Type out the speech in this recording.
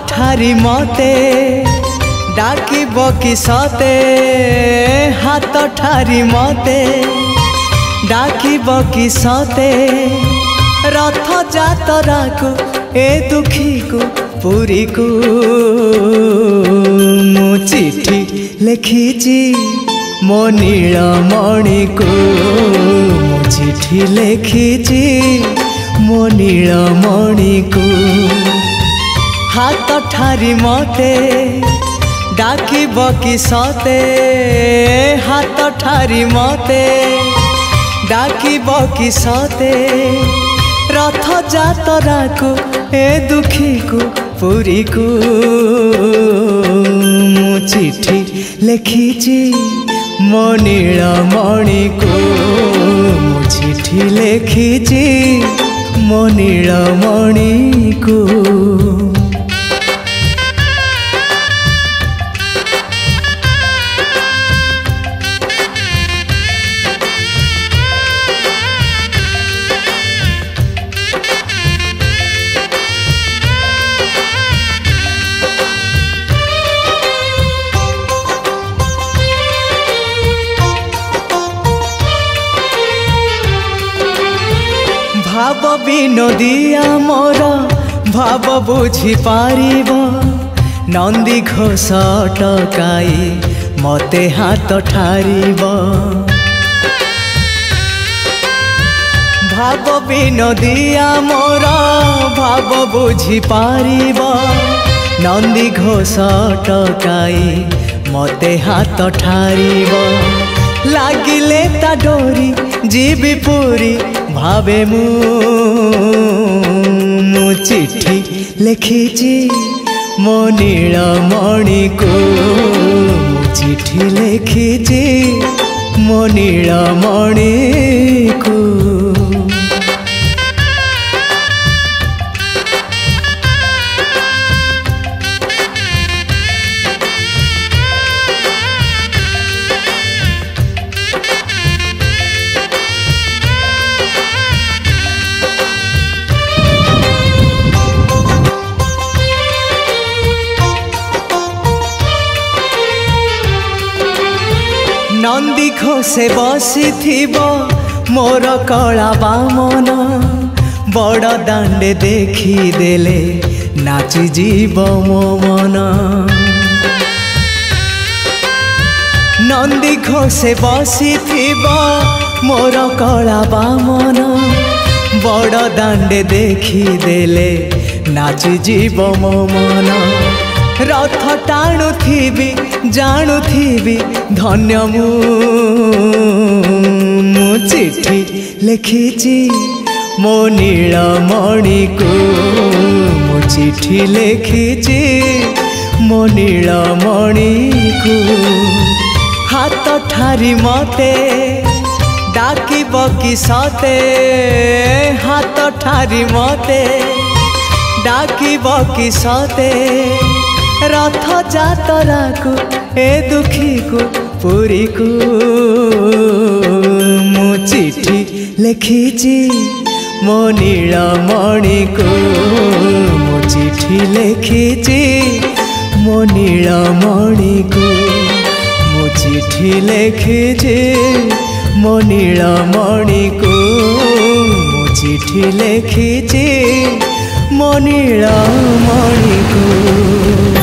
ठारी मते डाकिब कि सते हाथ ठारी मते डाकिब कि सते रथ जातरा को ए दुखी को पुरी को मु चिट्ठी लिखिची मो नीलमणि को मु चिट्ठी लिखिची मो नीलमणि को हाथ ठारी मते डाकिब कि सते हाथ ठारी मते डाकिब कि सते रथ जातरा को ए दुखी को पुरी को मु चिट्ठी लिखिची मो नीलमणि को मु चिट्ठी लिखिची मो नीलमणि को। भाव विनोदिया मोर भाव बुझी पारिब नंदी घोष टकाई मते हाथ ठारिब भाव विनोदिया मोर भाव बुझी पारिब नंदी घोष टकाई मते हाथ ठारिब लागिले ता डोरी जीवी पूरी भावे मु चिट्ठी लिखिची मो नीलमणि को मु चिट्ठी लिखिची मो नीलमणि को। नंदी घोषे बसी थिबो मोर कला बामन बड़ दांडे देखी देले नाची जीव मो मन नंदी घोषे बसी थिबो मोर कला बामन बड़ दांडे देखी देले नाची जीव मो मन रथ टाणु थीबी जाणु थीबी धन्य मु चिट्ठी लिखिची मो नीलमणि को मु चिट्ठी लिखिची मो नीलमणि को हाथ ठारी मते डाकिब कि सते हाथ ठारी मते डाकिब कि सते रथ जातरा को ए दुखी को पुरी को मु चिट्ठी लिखिची मो नीलमणि को मु चिट्ठी लिखिची मो नीलमणि को मु चिट्ठी लिखिची मो नीलमणि को मु चिट्ठी लिखिची मो नीलमणि को।